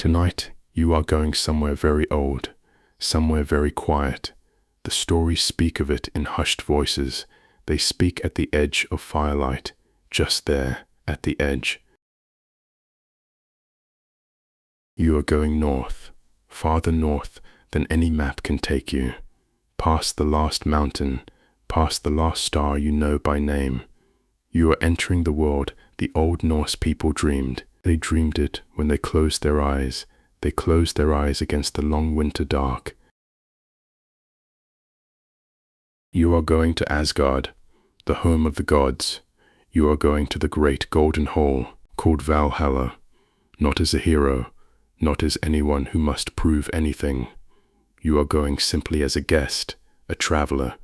Tonight, you are going somewhere very old, somewhere very quiet. The stories speak of it in hushed voices. They speak at the edge of firelight, just there, at the edge. You are going north, farther north than any map can take you, past the last mountain, past the last star you know by name. You are entering the world the old Norse people dreamed. They dreamed it when they closed their eyes. They closed their eyes against the long winter dark. You are going to Asgard, the home of the gods. You are going to the great golden hall called Valhalla, not as a hero, not as anyone who must prove anything. You are going simply as a guest, a traveler,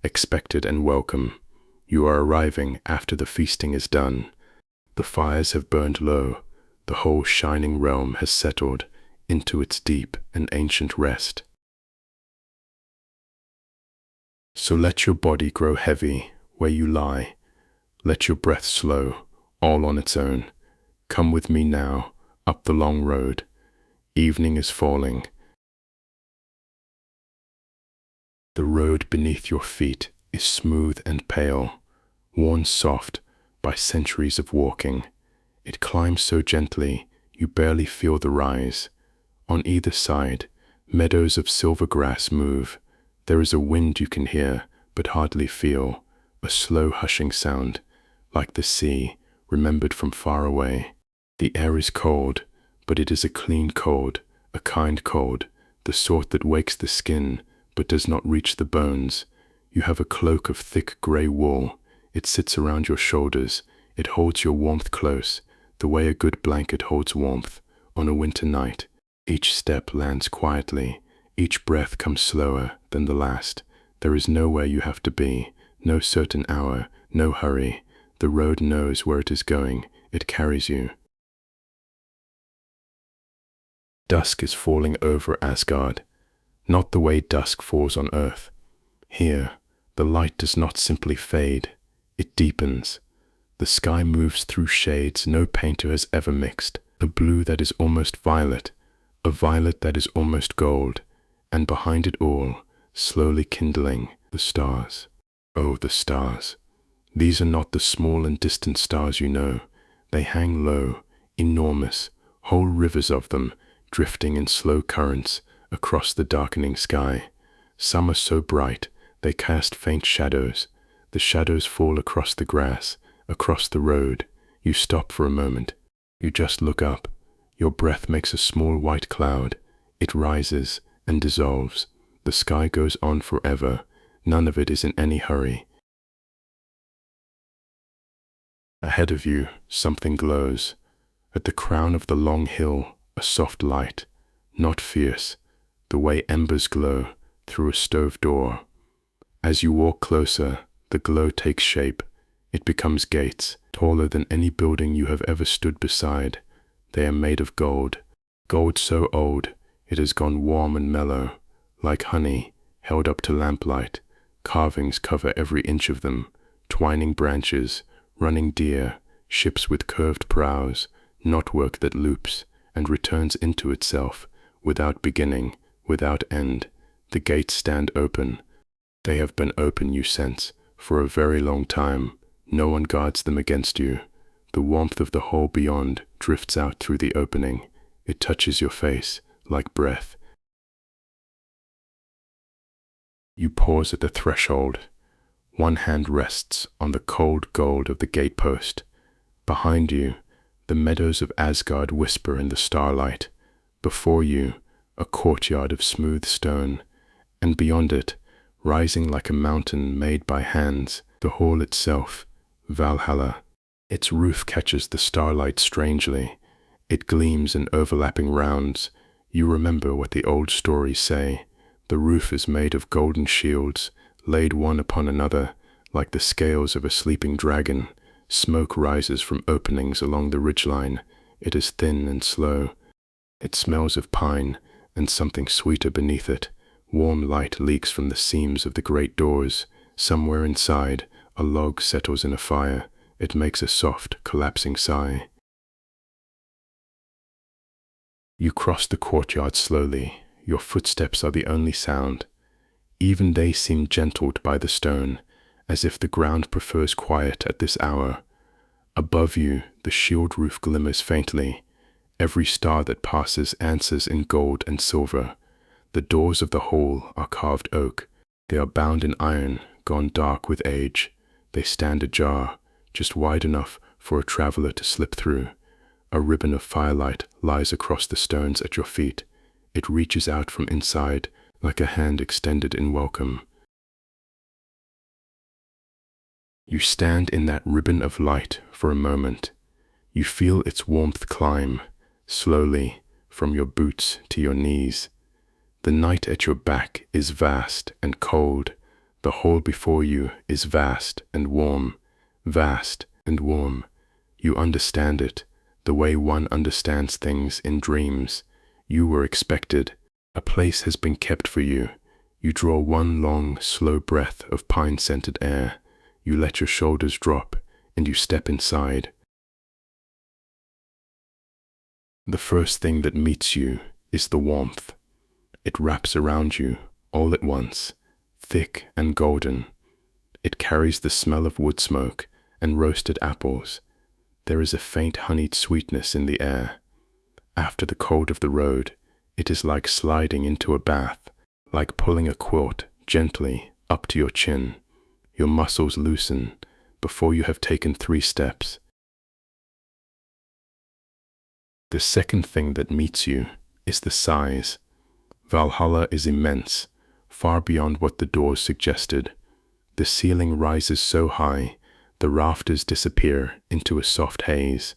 expected and welcome. You are arriving after the feasting is done. The fires have burned low. The whole shining realm has settled into its deep and ancient rest. So let your body grow heavy where you lie. Let your breath slow, all on its own. Come with me now, up the long road. Evening is falling. The road beneath your feet is smooth and pale, worn soft by centuries of walking. It climbs so gently, you barely feel the rise. On either side, meadows of silver grass move. There is a wind you can hear, but hardly feel, a slow hushing sound, like the sea, remembered from far away. The air is cold, but it is a clean cold, a kind cold, the sort that wakes the skin, but does not reach the bones. You have a cloak of thick grey wool. It sits around your shoulders. It holds your warmth close, the way a good blanket holds warmth on a winter night. Each step lands quietly. Each breath comes slower than the last. There is nowhere you have to be, no certain hour, no hurry. The road knows where it is going. It carries you. Dusk is falling over Asgard, not the way dusk falls on earth. Here, the light does not simply fade, it deepens. The sky moves through shades no painter has ever mixed, a blue that is almost violet, a violet that is almost gold, and behind it all, slowly kindling, the stars. Oh, the stars. These are not the small and distant stars you know. They hang low, enormous, whole rivers of them, drifting in slow currents across the darkening sky. Some are so bright, they cast faint shadows. The shadows fall across the grass, across the road. You stop for a moment. You just look up. Your breath makes a small white cloud. It rises and dissolves. The sky goes on forever. None of it is in any hurry. Ahead of you, something glows. At the crown of the long hill, a soft light, not fierce, the way embers glow through a stove door. As you walk closer, the glow takes shape. It becomes gates, taller than any building you have ever stood beside. They are made of gold, gold so old it has gone warm and mellow, like honey held up to lamplight. Carvings cover every inch of them, twining branches, running deer, ships with curved prows, knotwork that loops and returns into itself, without beginning, without end. The gates stand open. They have been open, you sense, for a very long time. No one guards them against you. The warmth of the whole beyond drifts out through the opening. It touches your face, like breath. You pause at the threshold. One hand rests on the cold gold of the gatepost. Behind you, the meadows of Asgard whisper in the starlight. Before you, a courtyard of smooth stone, and beyond it, rising like a mountain made by hands, the hall itself, Valhalla. Its roof catches the starlight strangely. It gleams in overlapping rounds. You remember what the old stories say. The roof is made of golden shields, laid one upon another, like the scales of a sleeping dragon. Smoke rises from openings along the ridgeline. It is thin and slow. It smells of pine and something sweeter beneath it. Warm light leaks from the seams of the great doors. Somewhere inside, a log settles in a fire. It makes a soft, collapsing sigh. You cross the courtyard slowly. Your footsteps are the only sound. Even they seem gentled by the stone, as if the ground prefers quiet at this hour. Above you, the shield roof glimmers faintly. Every star that passes answers in gold and silver. The doors of the hall are carved oak. They are bound in iron, gone dark with age. They stand ajar, just wide enough for a traveler to slip through. A ribbon of firelight lies across the stones at your feet. It reaches out from inside, like a hand extended in welcome. You stand in that ribbon of light for a moment. You feel its warmth climb, slowly, from your boots to your knees. The night at your back is vast and cold. The hall before you is vast and warm, vast and warm. You understand it, the way one understands things in dreams. You were expected. A place has been kept for you. You draw one long, slow breath of pine-scented air. You let your shoulders drop, and you step inside. The first thing that meets you is the warmth. It wraps around you, all at once, thick and golden. It carries the smell of wood smoke and roasted apples. There is a faint honeyed sweetness in the air. After the cold of the road, it is like sliding into a bath, like pulling a quilt gently up to your chin. Your muscles loosen before you have taken 3 steps. The second thing that meets you is the size. Valhalla is immense, far beyond what the doors suggested. The ceiling rises so high, the rafters disappear into a soft haze.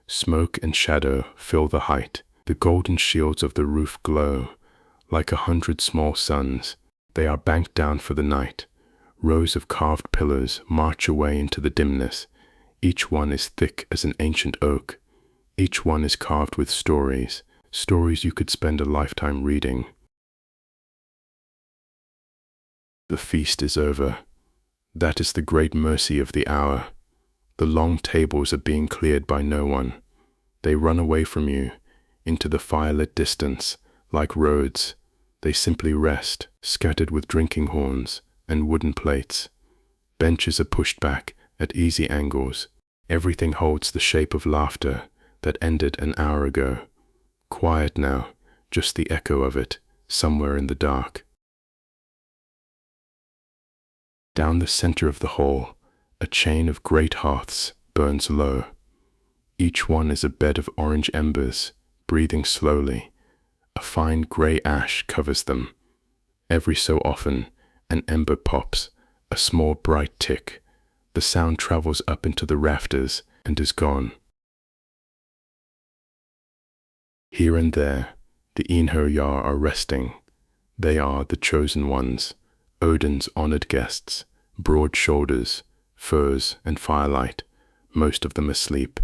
Smoke and shadow fill the height. The golden shields of the roof glow like 100 small suns. They are banked down for the night. Rows of carved pillars march away into the dimness. Each one is thick as an ancient oak. Each one is carved with stories, stories you could spend a lifetime reading. The feast is over. That is the great mercy of the hour. The long tables are being cleared by no one. They run away from you, into the firelit distance, like roads. They simply rest, scattered with drinking horns and wooden plates. Benches are pushed back at easy angles. Everything holds the shape of laughter that ended an hour ago. Quiet now, just the echo of it, somewhere in the dark. Down the center of the hall, a chain of great hearths burns low. Each one is a bed of orange embers, breathing slowly. A fine gray ash covers them. Every so often, an ember pops, a small bright tick. The sound travels up into the rafters and is gone. Here and there, the Einherjar are resting. They are the chosen ones, Odin's honored guests, broad shoulders, furs and firelight, most of them asleep.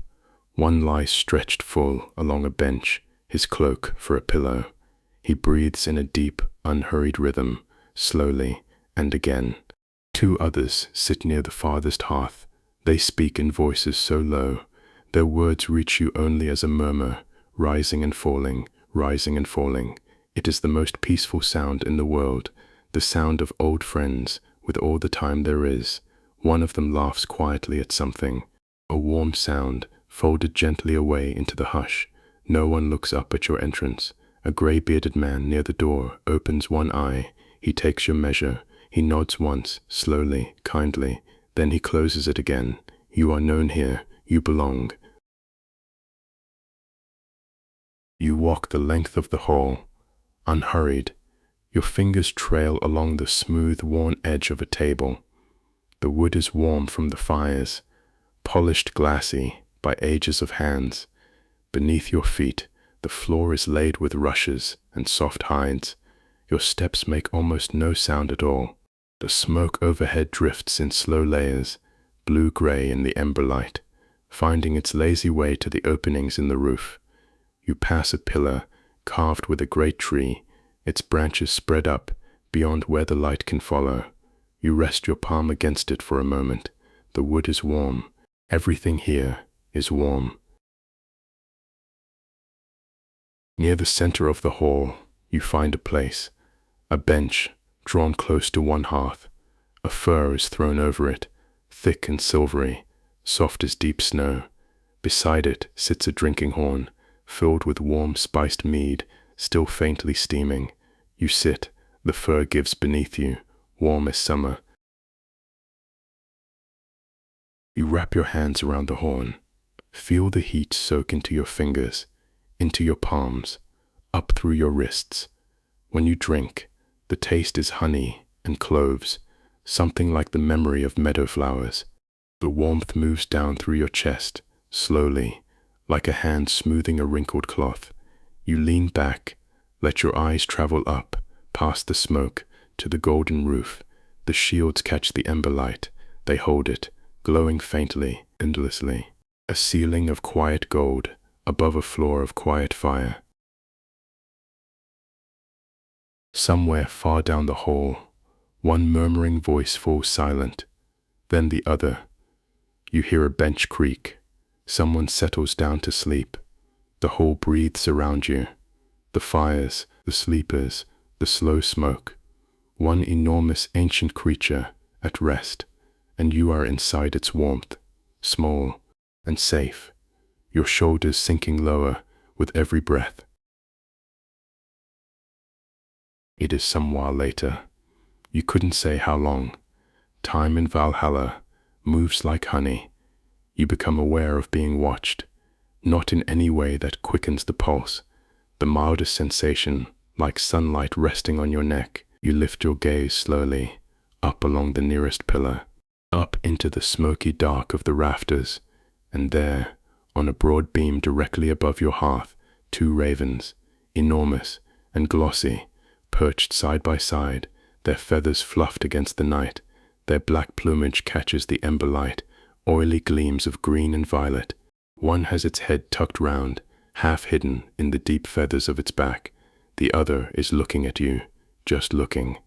One lies stretched full along a bench, his cloak for a pillow. He breathes in a deep, unhurried rhythm, slowly and again. 2 others sit near the farthest hearth. They speak in voices so low, their words reach you only as a murmur, rising and falling, rising and falling. It is the most peaceful sound in the world, the sound of old friends with all the time there is. One of them laughs quietly at something, a warm sound folded gently away into the hush. No one looks up at your entrance. A gray-bearded man near the door opens one eye. He takes your measure. He nods once, slowly, kindly. Then he closes it again. You are known here. You belong. You walk the length of the hall, unhurried. Your fingers trail along the smooth, worn edge of a table. The wood is warm from the fires, polished glassy by ages of hands. Beneath your feet, the floor is laid with rushes and soft hides. Your steps make almost no sound at all. The smoke overhead drifts in slow layers, blue-gray in the ember light, finding its lazy way to the openings in the roof. You pass a pillar carved with a great tree, its branches spread up beyond where the light can follow. You rest your palm against it for a moment. The wood is warm. Everything here is warm. Near the center of the hall, you find a place, a bench drawn close to one hearth. A fur is thrown over it, thick and silvery, soft as deep snow. Beside it sits a drinking horn, filled with warm spiced mead, still faintly steaming. You sit, the fur gives beneath you, warm as summer. You wrap your hands around the horn. Feel the heat soak into your fingers, into your palms, up through your wrists. When you drink, the taste is honey and cloves, something like the memory of meadow flowers. The warmth moves down through your chest, slowly, like a hand smoothing a wrinkled cloth. You lean back, let your eyes travel up, past the smoke, to the golden roof. The shields catch the ember light. They hold it, glowing faintly, endlessly. A ceiling of quiet gold, above a floor of quiet fire. Somewhere far down the hall, one murmuring voice falls silent, then the other. You hear a bench creak. Someone settles down to sleep. The hall breathes around you. The fires, the sleepers, the slow smoke. One enormous ancient creature at rest, and you are inside its warmth, small and safe, your shoulders sinking lower with every breath. It is some while later. You couldn't say how long. Time in Valhalla moves like honey. You become aware of being watched, not in any way that quickens the pulse. The mildest sensation, like sunlight resting on your neck. You lift your gaze slowly, up along the nearest pillar, up into the smoky dark of the rafters, and there, on a broad beam directly above your hearth, two ravens, enormous and glossy, perched side by side, their feathers fluffed against the night. Their black plumage catches the ember light, oily gleams of green and violet. One has its head tucked round, half hidden in the deep feathers of its back. The other is looking at you, just looking.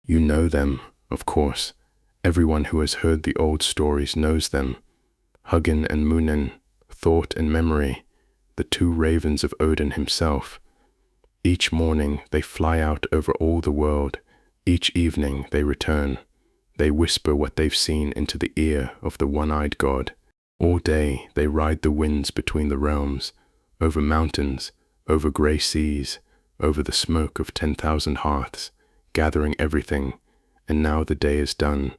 You know them, of course. Everyone who has heard the old stories knows them. Huginn and Muninn, thought and memory, the two ravens of Odin himself. Each morning they fly out over all the world. Each evening they return. They whisper what they've seen into the ear of the one-eyed god. All day they ride the winds between the realms, over mountains, over grey seas, over the smoke of 10,000 hearths, gathering everything. And now the day is done.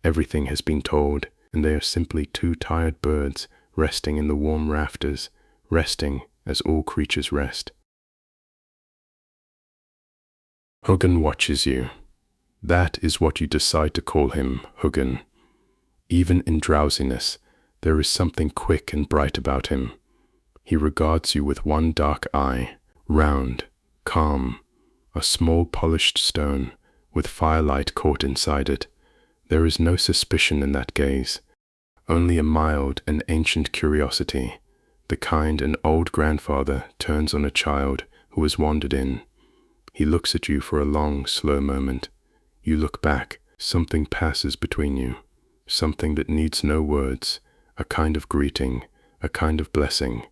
Everything has been told, and they are simply two tired birds resting in the warm rafters, resting as all creatures rest. Huginn watches you. That is what you decide to call him, Huginn. Even in drowsiness, there is something quick and bright about him. He regards you with one dark eye, round, calm, a small polished stone, with firelight caught inside it. There is no suspicion in that gaze, only a mild and ancient curiosity, the kind an old grandfather turns on a child who has wandered in. He looks at you for a long, slow moment. You look back. Something passes between you, something that needs no words, a kind of greeting, a kind of blessing.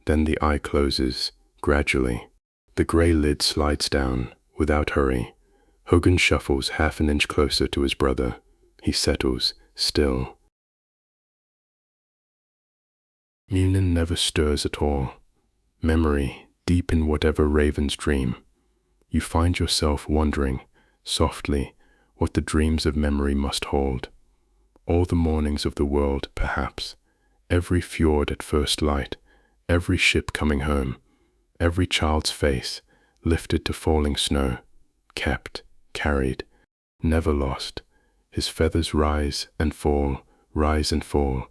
Then the eye closes, gradually. The grey lid slides down, without hurry. Huginn shuffles half an inch closer to his brother. He settles, still. Muninn never stirs at all. Memory, deep in whatever ravens dream. You find yourself wondering, softly, what the dreams of memory must hold. All the mornings of the world, perhaps. Every fjord at first light. Every ship coming home. Every child's face, lifted to falling snow. Kept, carried, never lost. His feathers rise and fall, rise and fall.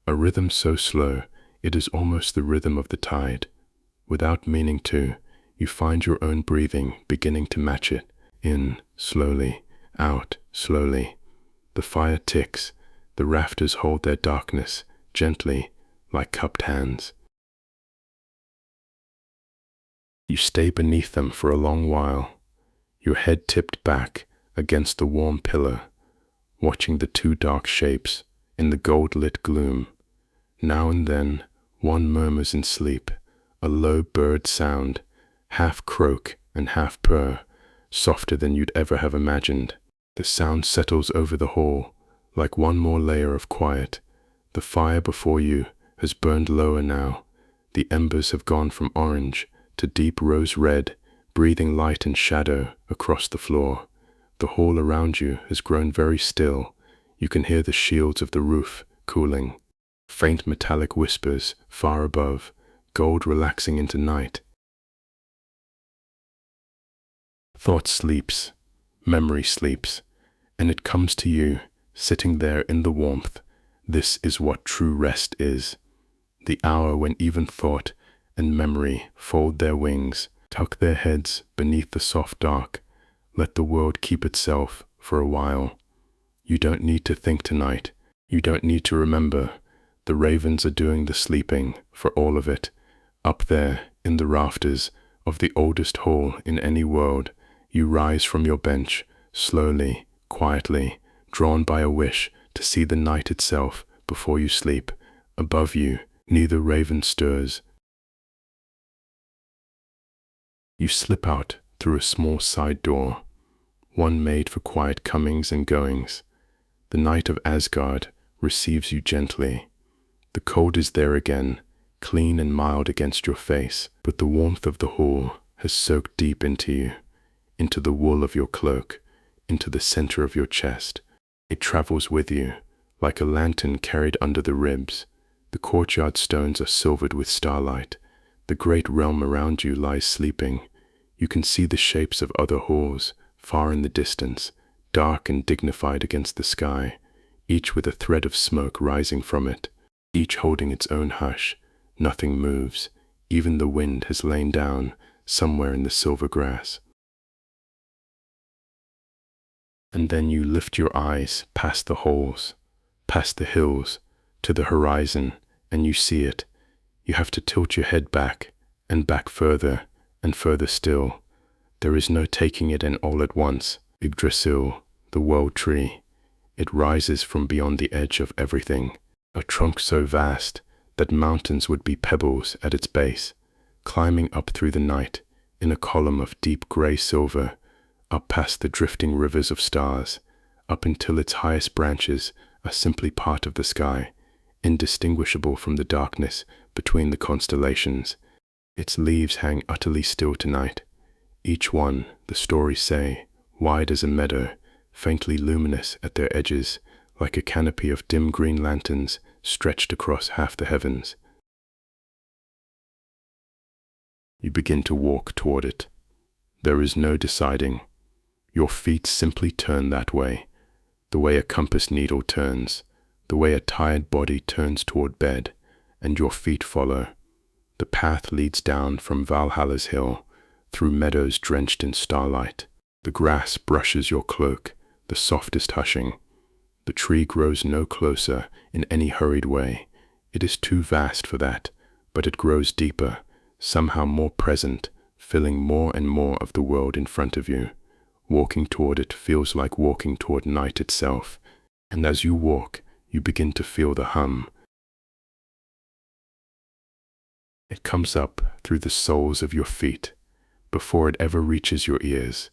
A rhythm so slow, it is almost the rhythm of the tide. Without meaning to, you find your own breathing beginning to match it. In, slowly, out, slowly. The fire ticks, the rafters hold their darkness, gently, like cupped hands. You stay beneath them for a long while, your head tipped back against the warm pillar, watching the two dark shapes in the gold-lit gloom. Now and then, One murmurs in sleep, a low bird sound, half croak and half purr, softer than you'd ever have imagined. The sound settles over the hall, like one more layer of quiet. The fire before you has burned lower now. The embers have gone from orange to deep rose red, breathing light and shadow across the floor. The hall around you has grown very still. You can hear the shields of the roof cooling. Faint metallic whispers far above, gold relaxing into night. Thought sleeps, memory sleeps, and it comes to you, sitting there in the warmth. This is what true rest is. The hour when even thought and memory fold their wings, tuck their heads beneath the soft dark. Let the world keep itself for a while. You don't need to think tonight. You don't need to remember. The ravens are doing the sleeping for all of it. Up there in the rafters of the oldest hall in any world, you rise from your bench, slowly, quietly, drawn by a wish to see the night itself before you sleep. Above you, neither raven stirs. You slip out through a small side door, one made for quiet comings and goings. The night of Asgard receives you gently. The cold is there again, clean and mild against your face, but the warmth of the hall has soaked deep into you, into the wool of your cloak, into the center of your chest. It travels with you, like a lantern carried under the ribs. The courtyard stones are silvered with starlight. The great realm around you lies sleeping. You can see the shapes of other halls, far in the distance, dark and dignified against the sky, each with a thread of smoke rising from it, each holding its own hush. Nothing moves. Even the wind has lain down somewhere in the silver grass. And then you lift your eyes past the halls, past the hills, to the horizon, and you see it. You have to tilt your head back, and back further, and further still. There is no taking it in all at once. Yggdrasil, the World Tree. It rises from beyond the edge of everything, a trunk so vast that mountains would be pebbles at its base, climbing up through the night in a column of deep gray silver, up past the drifting rivers of stars, up until its highest branches are simply part of the sky, indistinguishable from the darkness between the constellations. Its leaves hang utterly still tonight, each one, the stories say, wide as a meadow, faintly luminous at their edges, like a canopy of dim green lanterns stretched across half the heavens. You begin to walk toward it. There is no deciding. Your feet simply turn that way, the way a compass needle turns, the way a tired body turns toward bed, and your feet follow. The path leads down from Valhalla's hill, through meadows drenched in starlight. The grass brushes your cloak, the softest hushing. The tree grows no closer in any hurried way. It is too vast for that, but it grows deeper, somehow more present, filling more and more of the world in front of you. Walking toward it feels like walking toward night itself, and as you walk, you begin to feel the hum. It comes up through the soles of your feet, before it ever reaches your ears,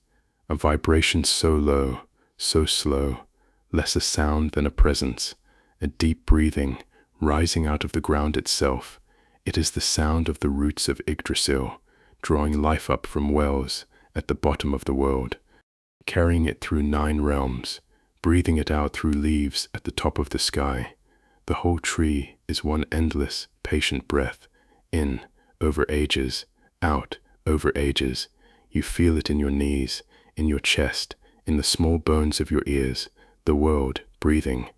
a vibration so low, so slow, less a sound than a presence, a deep breathing rising out of the ground itself. It is the sound of the roots of Yggdrasil, drawing life up from wells at the bottom of the world, carrying it through 9 realms, breathing it out through leaves at the top of the sky. The whole tree is one endless, patient breath, in, over ages, out, over ages. You feel it in your knees, in your chest, in the small bones of your ears, the world breathing.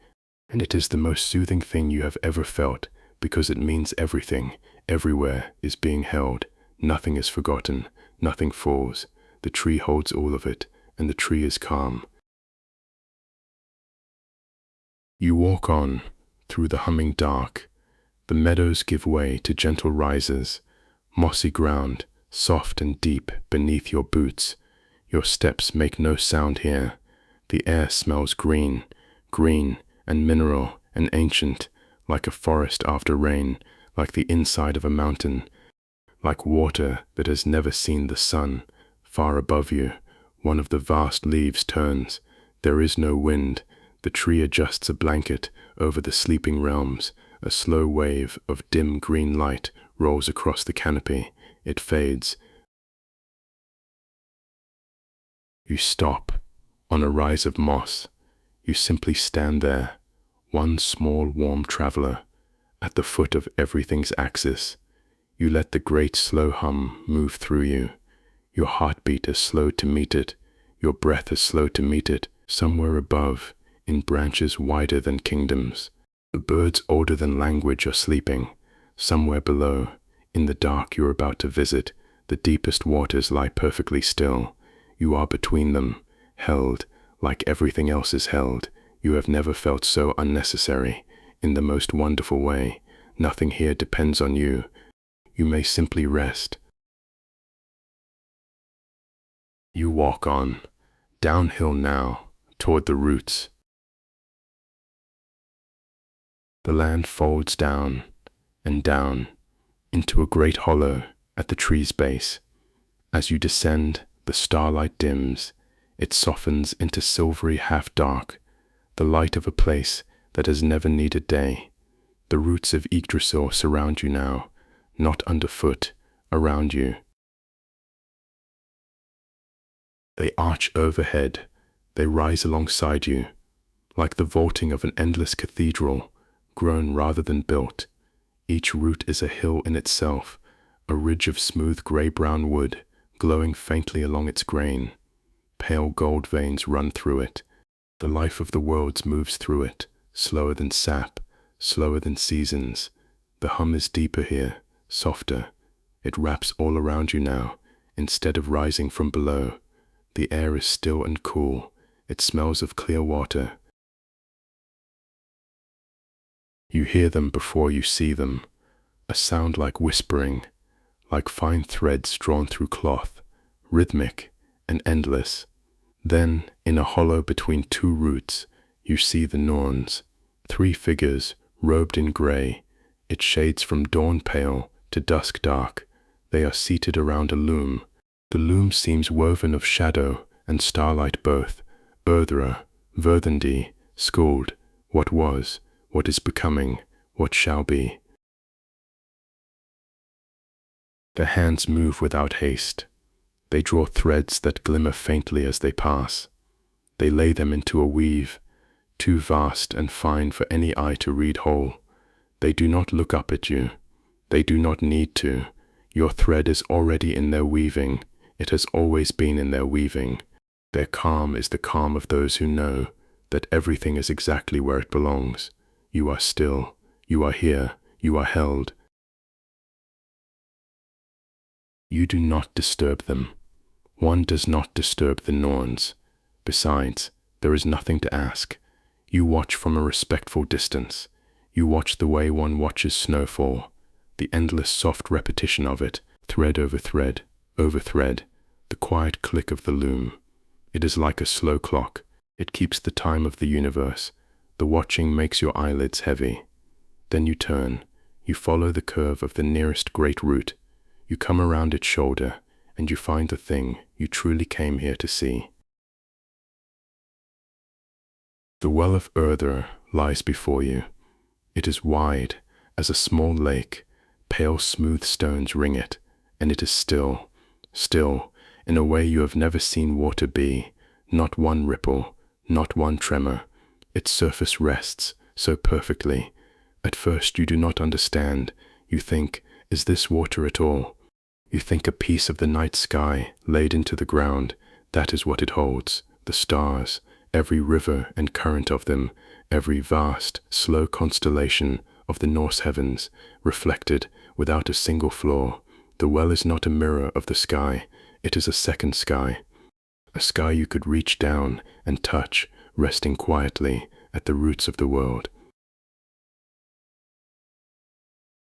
And it is the most soothing thing you have ever felt, because it means everything, everywhere, is being held. Nothing is forgotten, nothing falls. The tree holds all of it, and the tree is calm. You walk on, through the humming dark. The meadows give way to gentle rises, mossy ground, soft and deep beneath your boots. Your steps make no sound here. The air smells green, green and mineral and ancient, like a forest after rain, like the inside of a mountain, like water that has never seen the sun. Far above you, one of the vast leaves turns. There is no wind. The tree adjusts a blanket over the sleeping realms. A slow wave of dim green light rolls across the canopy. It fades. You stop on a rise of moss. You simply stand there, one small warm traveler, at the foot of everything's axis. You let the great slow hum move through you. Your heartbeat is slow to meet it. Your breath is slow to meet it. Somewhere above, in branches wider than kingdoms, the birds older than language are sleeping. Somewhere below, in the dark you're about to visit, the deepest waters lie perfectly still. You are between them, held, like everything else is held. You have never felt so unnecessary, in the most wonderful way. Nothing here depends on you. You may simply rest. You walk on, downhill now, toward the roots. The land folds down and down into a great hollow at the tree's base. As you descend, the starlight dims. It softens into silvery half-dark, the light of a place that has never needed day. The roots of Yggdrasil surround you now, not underfoot, around you. They arch overhead, they rise alongside you, like the vaulting of an endless cathedral, grown rather than built. Each root is a hill in itself, a ridge of smooth grey-brown wood, glowing faintly along its grain. Pale gold veins run through it. The life of the worlds moves through it, slower than sap, slower than seasons. The hum is deeper here, softer. It wraps all around you now, instead of rising from below. The air is still and cool. It smells of clear water. You hear them before you see them, a sound like whispering, like fine threads drawn through cloth, rhythmic and endless. Then, in a hollow between two roots, you see the Norns, 3 figures robed in grey. It shades from dawn pale to dusk dark. They are seated around a loom. The loom seems woven of shadow and starlight both. Urðr, Verðandi, Skuld, what was, what is becoming, what shall be. The hands move without haste. They draw threads that glimmer faintly as they pass. They lay them into a weave, too vast and fine for any eye to read whole. They do not look up at you. They do not need to. Your thread is already in their weaving. It has always been in their weaving. Their calm is the calm of those who know that everything is exactly where it belongs. You are still. You are here. You are held. You do not disturb them. One does not disturb the Norns. Besides, there is nothing to ask. You watch from a respectful distance. You watch the way one watches snowfall, the endless soft repetition of it, thread over thread, over thread, the quiet click of the loom. It is like a slow clock. It keeps the time of the universe. The watching makes your eyelids heavy. Then you turn. You follow the curve of the nearest great root. You come around its shoulder, and you find the thing you truly came here to see. The Well of Urðr lies before you. It is wide as a small lake. Pale smooth stones ring it, and it is still, still, in a way you have never seen water be. Not one ripple, not one tremor. Its surface rests so perfectly. At first you do not understand. You think, is this water at all? You think a piece of the night sky laid into the ground. That is what it holds. The stars, every river and current of them, every vast, slow constellation of the Norse heavens, reflected without a single flaw. The well is not a mirror of the sky. It is a second sky. A sky you could reach down and touch, resting quietly at the roots of the world.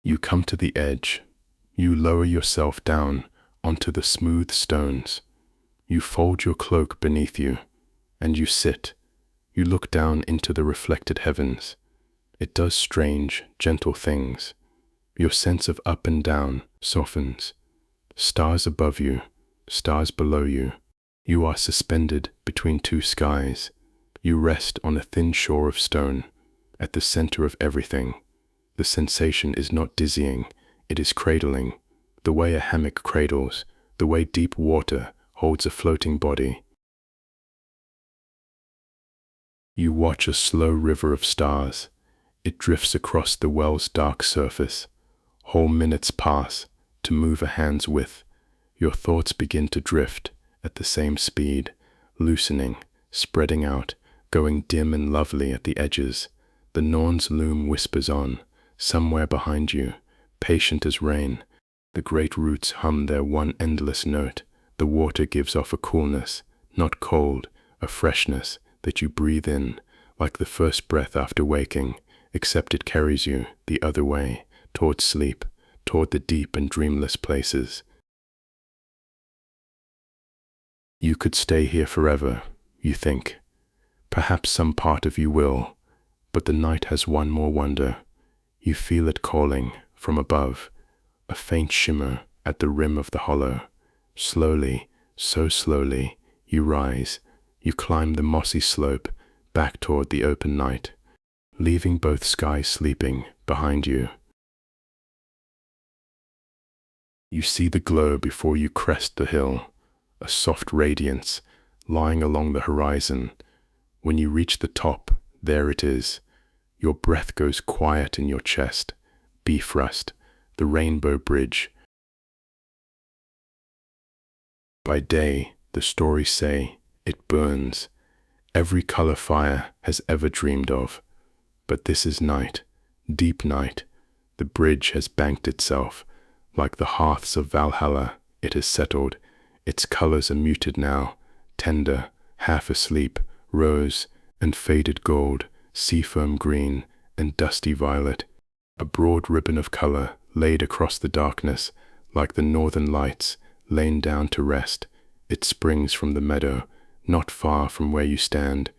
You come to the edge. You lower yourself down onto the smooth stones. You fold your cloak beneath you, and you sit. You look down into the reflected heavens. It does strange, gentle things. Your sense of up and down softens. Stars above you, stars below you. You are suspended between two skies. You rest on a thin shore of stone, at the center of everything. The sensation is not dizzying, it is cradling, the way a hammock cradles, the way deep water holds a floating body. You watch a slow river of stars. It drifts across the well's dark surface. Whole minutes pass to move a hand's width. Your thoughts begin to drift at the same speed, loosening, spreading out, going dim and lovely at the edges. The Norns loom whispers on, somewhere behind you, patient as rain. The great roots hum their one endless note. The water gives off a coolness, not cold, a freshness that you breathe in, like the first breath after waking, except it carries you the other way, toward sleep, toward the deep and dreamless places. You could stay here forever, you think. Perhaps some part of you will, but the night has one more wonder. You feel it calling from above, a faint shimmer at the rim of the hollow. Slowly, so slowly, you rise. You climb the mossy slope back toward the open night, leaving both skies sleeping behind you. You see the glow before you crest the hill, a soft radiance lying along the horizon. When you reach the top, there it is. Your breath goes quiet in your chest. Bifröst, the rainbow bridge. By day, the stories say, it burns, every color fire has ever dreamed of. But this is night, deep night. The bridge has banked itself. Like the hearths of Valhalla, it has settled. Its colors are muted now, tender, half asleep, rose and faded gold, seafoam green and dusty violet. A broad ribbon of color laid across the darkness, like the northern lights, lain down to rest. It springs from the meadow, not far from where you stand.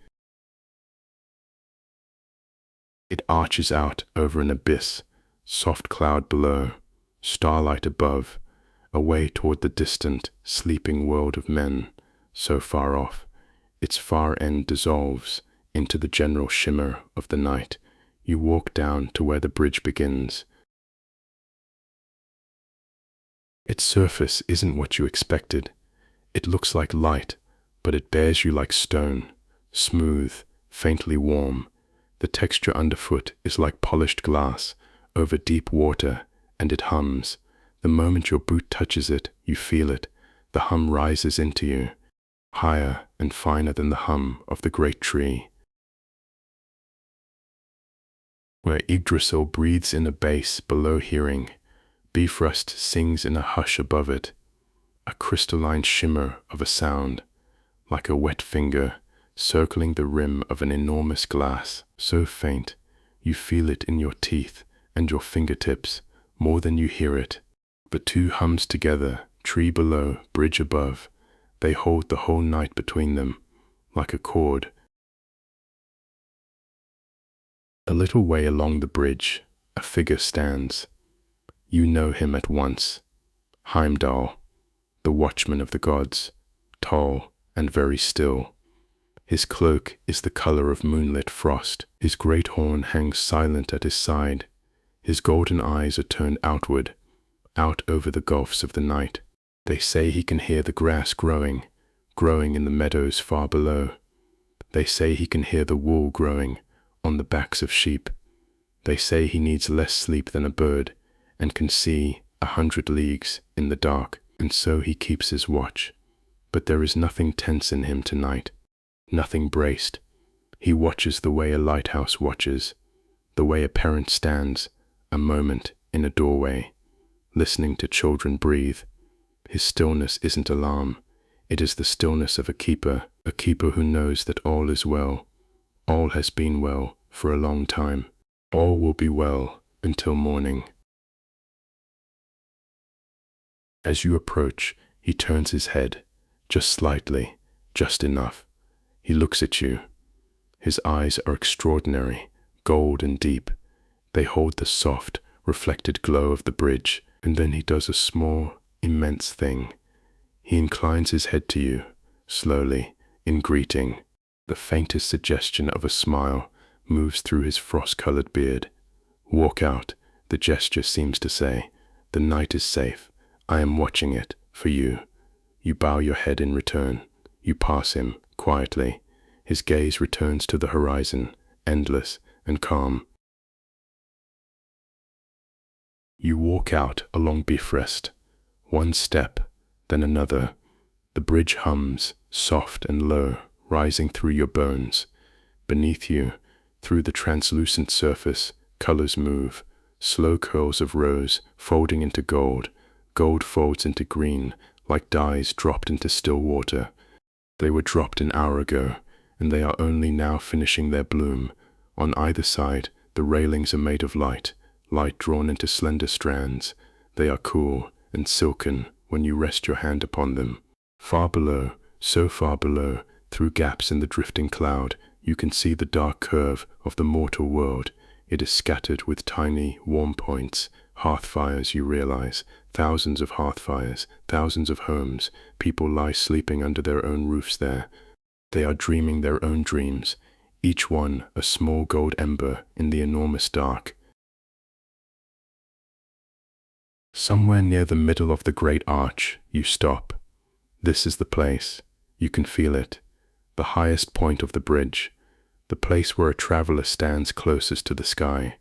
It arches out over an abyss, soft cloud below, starlight above, away toward the distant, sleeping world of men, so far off. Its far end dissolves into the general shimmer of the night. You walk down to where the bridge begins. Its surface isn't what you expected. It looks like light, but it bears you like stone, smooth, faintly warm. The texture underfoot is like polished glass over deep water, and it hums. The moment your boot touches it, you feel it. The hum rises into you, higher and finer than the hum of the great tree. Where Yggdrasil breathes in a bass below hearing, Bifröst sings in a hush above it, a crystalline shimmer of a sound, like a wet finger circling the rim of an enormous glass, so faint you feel it in your teeth and your fingertips more than you hear it. But two hums together, tree below, bridge above. They hold the whole night between them, like a cord. A little way along the bridge, a figure stands. You know him at once. Heimdall, the watchman of the gods, tall and very still. His cloak is the color of moonlit frost. His great horn hangs silent at his side. His golden eyes are turned outward, out over the gulfs of the night. They say he can hear the grass growing in the meadows far below. They say he can hear the wool growing on the backs of sheep. They say he needs less sleep than a bird and can see 100 leagues in the dark, and so he keeps his watch. But there is nothing tense in him tonight, nothing braced. He watches the way a lighthouse watches, the way a parent stands a moment in a doorway, listening to children breathe. His stillness isn't alarm, it is the stillness of a keeper who knows that all is well. All has been well for a long time. All will be well until morning. As you approach, he turns his head, just slightly, just enough. He looks at you. His eyes are extraordinary, gold and deep. They hold the soft, reflected glow of the bridge, and then he does a small, immense thing. He inclines his head to you, slowly, in greeting. The faintest suggestion of a smile moves through his frost-colored beard. Walk out, the gesture seems to say. The night is safe. I am watching it, for you. You bow your head in return. You pass him, quietly. His gaze returns to the horizon, endless and calm. You walk out along Bifröst. One step, then another. The bridge hums, soft and low, rising through your bones. Beneath you, through the translucent surface, colors move. Slow curls of rose folding into gold. Gold folds into green, like dyes dropped into still water. They were dropped an hour ago, and they are only now finishing their bloom. On either side, the railings are made of light drawn into slender strands. They are cool and silken when you rest your hand upon them. Far below, so far below, through gaps in the drifting cloud, you can see the dark curve of the mortal world. It is scattered with tiny, warm points, hearth fires, you realize, thousands of hearth fires, thousands of homes. People lie sleeping under their own roofs there. They are dreaming their own dreams, each one a small gold ember in the enormous dark. Somewhere near the middle of the great arch, you stop. This is the place. You can feel it. The highest point of the bridge. The place where a traveler stands closest to the sky.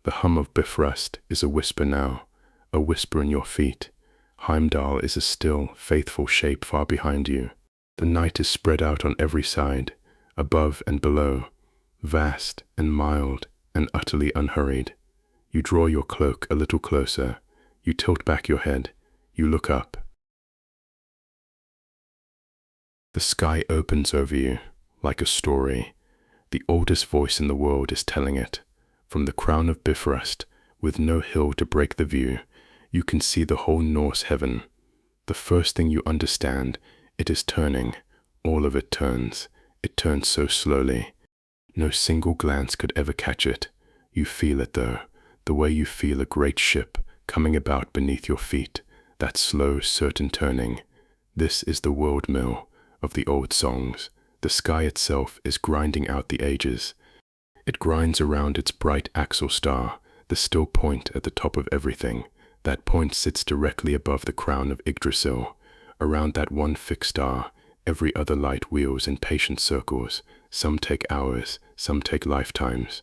The hum of Bifröst is a whisper now, a whisper in your feet. Heimdall is a still, faithful shape far behind you. The night is spread out on every side, above and below, vast and mild and utterly unhurried. You draw your cloak a little closer. You tilt back your head. You look up. The sky opens over you, like a story. The oldest voice in the world is telling it. From the crown of Bifröst, with no hill to break the view, you can see the whole Norse heaven. The first thing you understand, it is turning. All of it turns. It turns so slowly. No single glance could ever catch it. You feel it though, the way you feel a great ship coming about beneath your feet, that slow, certain turning. This is the world mill of the old songs. The sky itself is grinding out the ages. It grinds around its bright axle star, the still point at the top of everything. That point sits directly above the crown of Yggdrasil. Around that one fixed star, every other light wheels in patient circles. Some take hours, some take lifetimes.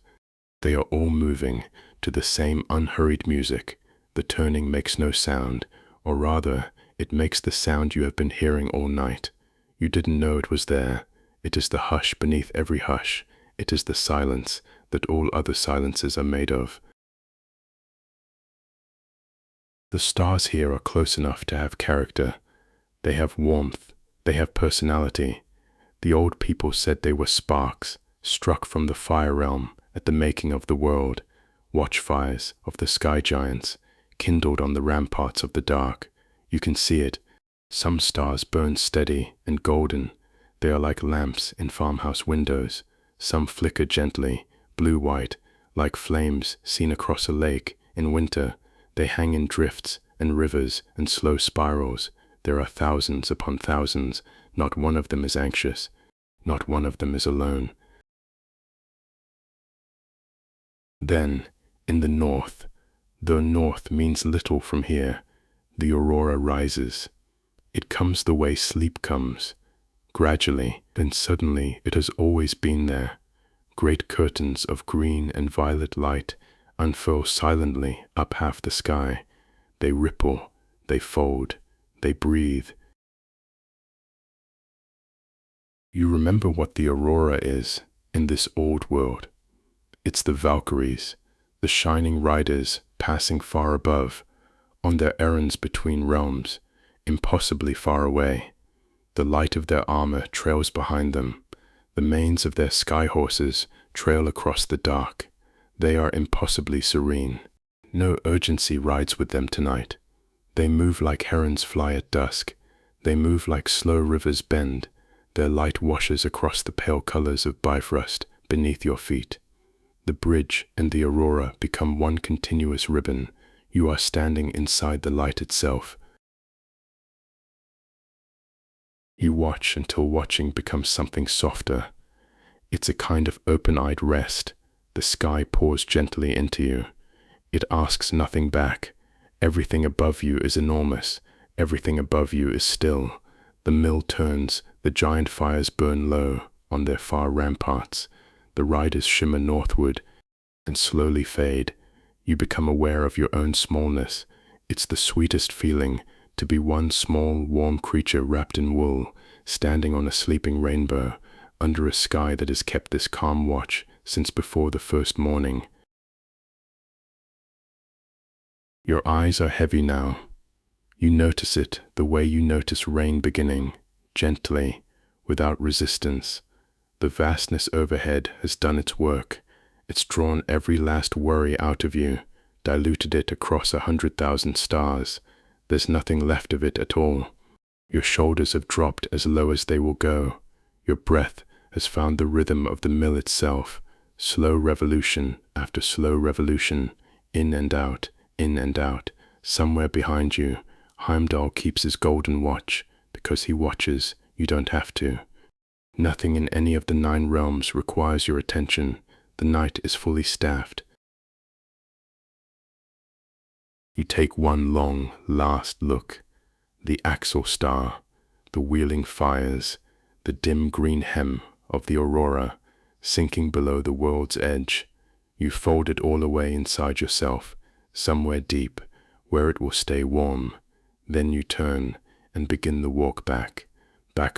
They are all moving to the same unhurried music. The turning makes no sound, or rather, it makes the sound you have been hearing all night. You didn't know it was there. It is the hush beneath every hush. It is the silence that all other silences are made of. The stars here are close enough to have character. They have warmth. They have personality. The old people said they were sparks, struck from the fire realm at the making of the world, watchfires of the sky giants, kindled on the ramparts of the dark. You can see it. Some stars burn steady and golden. They are like lamps in farmhouse windows. Some flicker gently, blue-white, like flames seen across a lake in winter. They hang in drifts and rivers and slow spirals. There are thousands upon thousands. Not one of them is anxious. Not one of them is alone. Then, in the north, though north means little from here, the aurora rises. It comes the way sleep comes. Gradually, then suddenly it has always been there. Great curtains of green and violet light unfurl silently up half the sky. They ripple, they fold, they breathe. You remember what the aurora is in this old world. It's the Valkyries, the shining riders passing far above, on their errands between realms, impossibly far away. The light of their armor trails behind them. The manes of their sky horses trail across the dark. They are impossibly serene. No urgency rides with them tonight. They move like herons fly at dusk. They move like slow rivers bend. Their light washes across the pale colors of Bifröst beneath your feet. The bridge and the aurora become one continuous ribbon. You are standing inside the light itself. You watch until watching becomes something softer. It's a kind of open-eyed rest. The sky pours gently into you. It asks nothing back. Everything above you is enormous. Everything above you is still. The mill turns. The giant fires burn low on their far ramparts. The riders shimmer northward and slowly fade. You become aware of your own smallness. It's the sweetest feeling to be one small, warm creature wrapped in wool, standing on a sleeping rainbow, under a sky that has kept this calm watch since before the first morning. Your eyes are heavy now. You notice it the way you notice rain beginning, gently, without resistance. The vastness overhead has done its work. It's drawn every last worry out of you, diluted it across 100,000 stars. There's nothing left of it at all. Your shoulders have dropped as low as they will go. Your breath has found the rhythm of the mill itself, slow revolution after slow revolution, in and out, in and out. Somewhere behind you, Heimdall keeps his golden watch. Because he watches, you don't have to. Nothing in any of the 9 realms requires your attention. The night is fully staffed. You take one long, last look. The axle star, the wheeling fires, the dim green hem of the aurora, sinking below the world's edge. You fold it all away inside yourself, somewhere deep, where it will stay warm. Then you turn and begin the walk back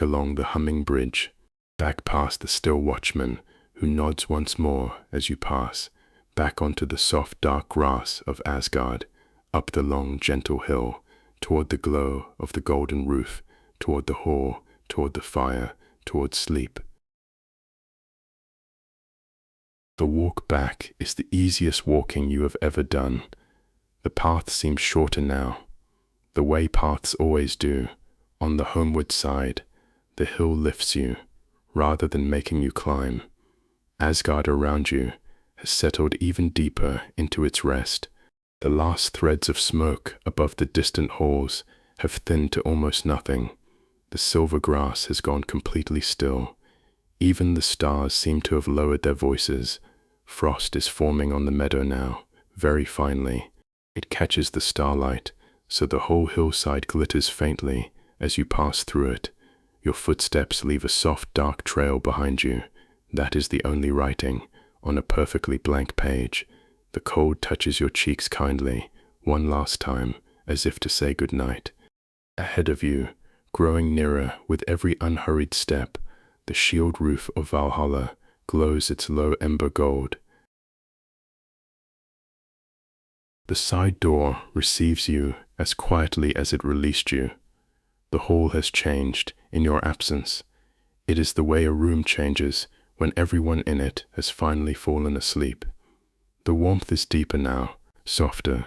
along the humming bridge, back past the still watchman who nods once more as you pass, back onto the soft dark grass of Asgard, up the long gentle hill, toward the glow of the golden roof, toward the hall, toward the fire, toward sleep. The walk back is the easiest walking you have ever done. The path seems shorter now, the way paths always do. On the homeward side, the hill lifts you, rather than making you climb. Asgard around you has settled even deeper into its rest. The last threads of smoke above the distant halls have thinned to almost nothing. The silver grass has gone completely still. Even the stars seem to have lowered their voices. Frost is forming on the meadow now, very finely. It catches the starlight, so the whole hillside glitters faintly as you pass through it. Your footsteps leave a soft dark trail behind you. That is the only writing, on a perfectly blank page. The cold touches your cheeks kindly, one last time, as if to say good night. Ahead of you, growing nearer with every unhurried step, the shield roof of Valhalla glows its low ember gold. The side door receives you as quietly as it released you. The hall has changed in your absence. It is the way a room changes when everyone in it has finally fallen asleep. The warmth is deeper now, softer.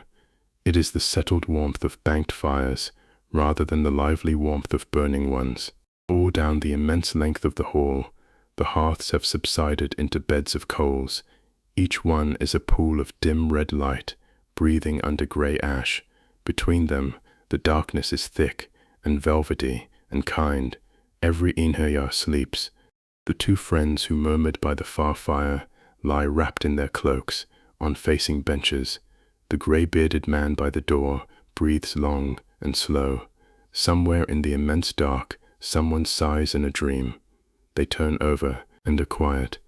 It is the settled warmth of banked fires, rather than the lively warmth of burning ones. All down the immense length of the hall, the hearths have subsided into beds of coals. Each one is a pool of dim red light, breathing under grey ash. Between them, the darkness is thick and velvety and kind. Every Einherjar sleeps. The 2 friends who murmured by the far fire lie wrapped in their cloaks on facing benches. The grey-bearded man by the door breathes long and slow. Somewhere in the immense dark, someone sighs in a dream. They turn over and are quiet.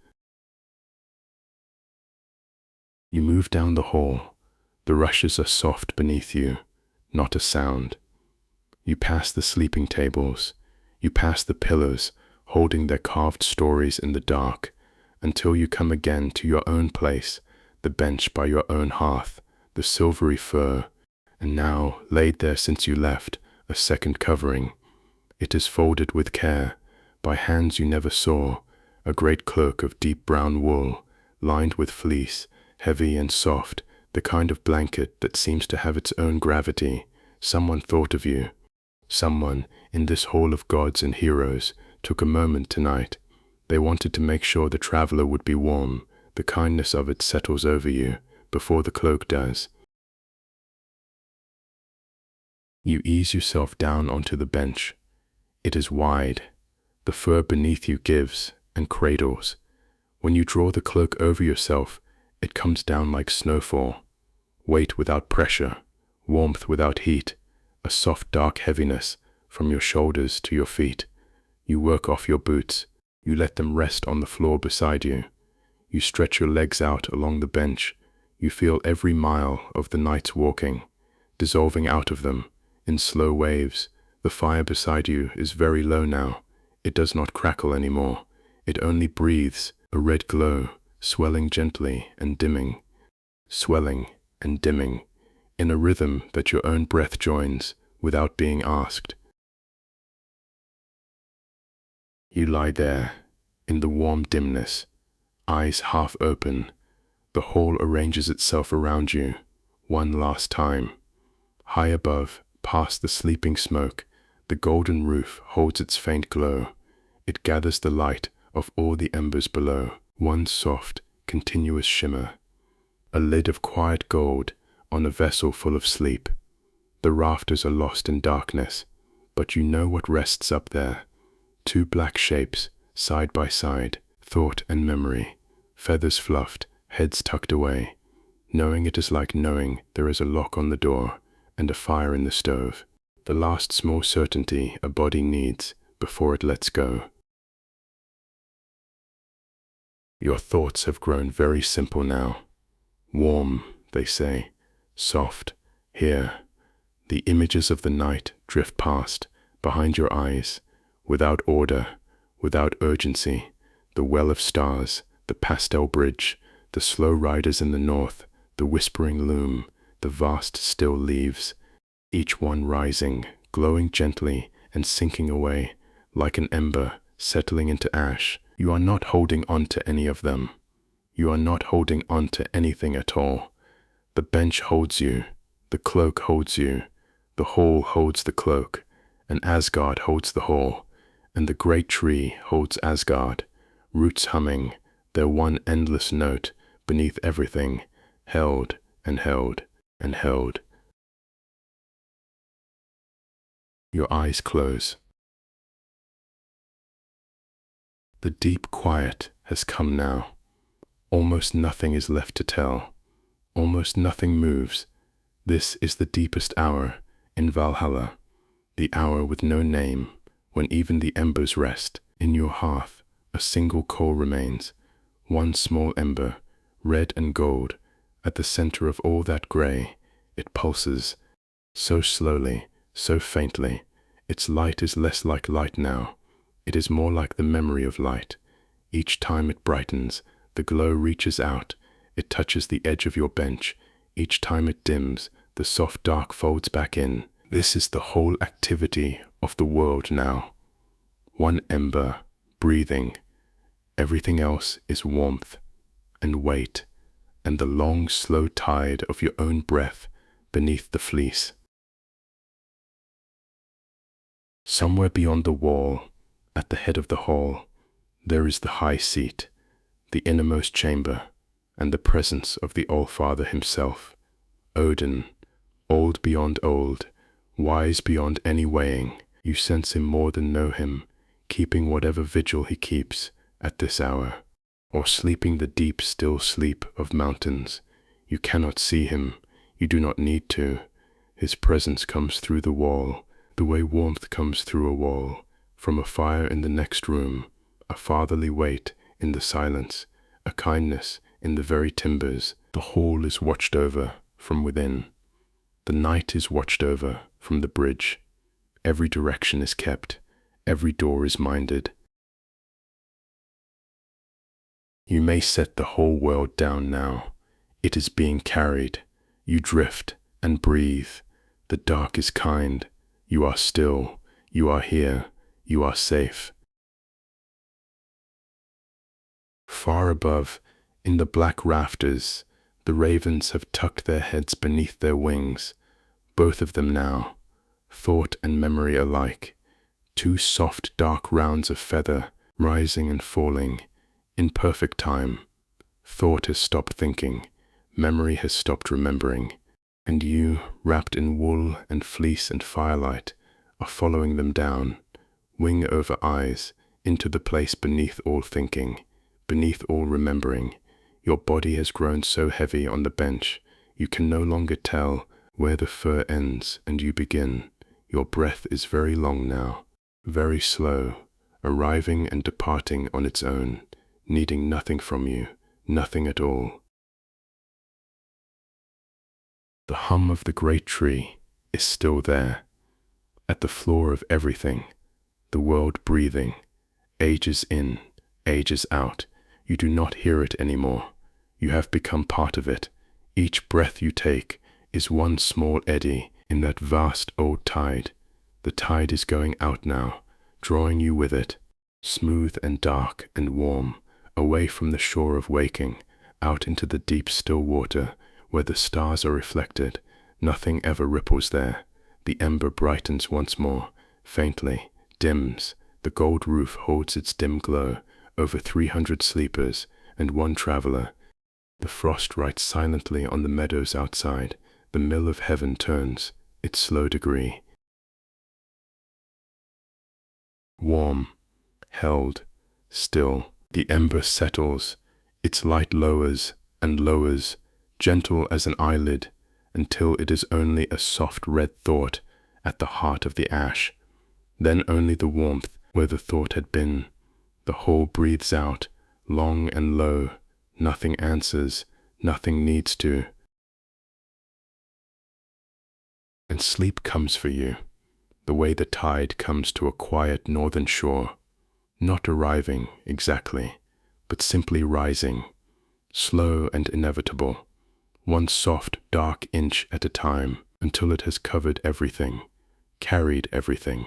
You move down the hall. The rushes are soft beneath you, not a sound. You pass the sleeping tables. You pass the pillars, holding their carved stories in the dark, until you come again to your own place, the bench by your own hearth, the silvery fur, and now, laid there since you left, a second covering. It is folded with care, by hands you never saw, a great cloak of deep brown wool, lined with fleece, heavy and soft, the kind of blanket that seems to have its own gravity. Someone thought of you. Someone, in this hall of gods and heroes, took a moment tonight. They wanted to make sure the traveler would be warm, The kindness of it settles over you before the cloak does. You ease yourself down onto the bench. It is wide. The fur beneath you gives and cradles. When you draw the cloak over yourself, it comes down like snowfall. Weight without pressure, warmth without heat, a soft dark heaviness from your shoulders to your feet. You work off your boots. You let them rest on the floor beside you. You stretch your legs out along the bench. You feel every mile of the night's walking, dissolving out of them in slow waves. The fire beside you is very low now. It does not crackle anymore. It only breathes, a red glow, swelling gently and dimming, swelling and dimming, in a rhythm that your own breath joins without being asked. You lie there, in the warm dimness, eyes half open. The hall arranges itself around you, one last time. High above, past the sleeping smoke, the golden roof holds its faint glow. It gathers the light of all the embers below, one soft, continuous shimmer. A lid of quiet gold on a vessel full of sleep. The rafters are lost in darkness, but you know what rests up there. Two black shapes, side by side, thought and memory, feathers fluffed, heads tucked away. Knowing it is like knowing there is a lock on the door and a fire in the stove. The last small certainty a body needs before it lets go. Your thoughts have grown very simple now. Warm, they say, soft, here. The images of the night drift past, behind your eyes, without order, without urgency. The well of stars, the pastel bridge, the slow riders in the north, the whispering loom, the vast still leaves, each one rising, glowing gently and sinking away, like an ember settling into ash. You are not holding on to any of them. You are not holding on to anything at all. The bench holds you, the cloak holds you, the hall holds the cloak, and Asgard holds the hall, and the great tree holds Asgard, roots humming, their one endless note beneath everything, held and held and held. Your eyes close. The deep quiet has come now. Almost nothing is left to tell. Almost nothing moves. This is the deepest hour in Valhalla, the hour with no name, when even the embers rest. In your hearth, a single coal remains, one small ember, red and gold. At the center of all that gray, it pulses, so slowly, so faintly. Its light is less like light now. It is more like the memory of light. Each time it brightens, the glow reaches out. It touches the edge of your bench. Each time it dims, the soft dark folds back in. This is the whole activity of the world now. One ember, breathing. Everything else is warmth and weight and the long, slow tide of your own breath beneath the fleece. Somewhere beyond the wall, at the head of the hall, there is the high seat, the innermost chamber, and the presence of the All-Father himself, Odin, old beyond old, wise beyond any weighing. You sense him more than know him, keeping whatever vigil he keeps at this hour, or sleeping the deep still sleep of mountains. You cannot see him, you do not need to. His presence comes through the wall, the way warmth comes through a wall, from a fire in the next room, a fatherly weight in the silence, a kindness in the very timbers. The hall is watched over from within. The night is watched over from the bridge. Every direction is kept, every door is minded. You may set the whole world down now. It is being carried. You drift and breathe. The dark is kind. You are still. You are here. You are safe. Far above, in the black rafters, the ravens have tucked their heads beneath their wings, both of them now, thought and memory alike, two soft dark rounds of feather rising and falling, in perfect time, Thought has stopped thinking, memory has stopped remembering, and you, wrapped in wool and fleece and firelight, are following them down, wing over eyes, into the place beneath all thinking, beneath all remembering. Your body has grown so heavy on the bench, you can no longer tell where the fur ends and you begin. Your breath is very long now, very slow, arriving and departing on its own, needing nothing from you, nothing at all. The hum of the great tree is still there, at the floor of everything, the world breathing, ages in, ages out. You do not hear it anymore. You have become part of it. Each breath you take is one small eddy in that vast old tide. The tide is going out now, drawing you with it, smooth and dark and warm, away from the shore of waking, out into the deep still water, where the stars are reflected. Nothing ever ripples there. The ember brightens once more, faintly, dims. The gold roof holds its dim glow over 300 sleepers and one traveler. The frost writes silently on the meadows outside. The mill of heaven turns its slow degree. Warm, held, still, the ember settles, its light lowers and lowers, gentle as an eyelid, until it is only a soft red thought at the heart of the ash. Then only the warmth where the thought had been. The whole breathes out, long and low. Nothing answers, nothing needs to. And sleep comes for you, the way the tide comes to a quiet northern shore, not arriving exactly, but simply rising, slow and inevitable, one soft, dark inch at a time, until it has covered everything, carried everything.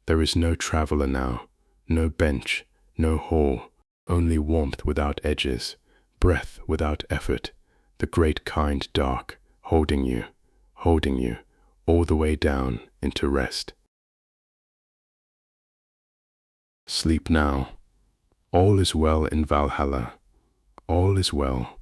There is no traveler now, no bench, no hall, only warmth without edges, breath without effort, the great kind dark, holding you, all the way down into rest. Sleep now. All is well in Valhalla. All is well.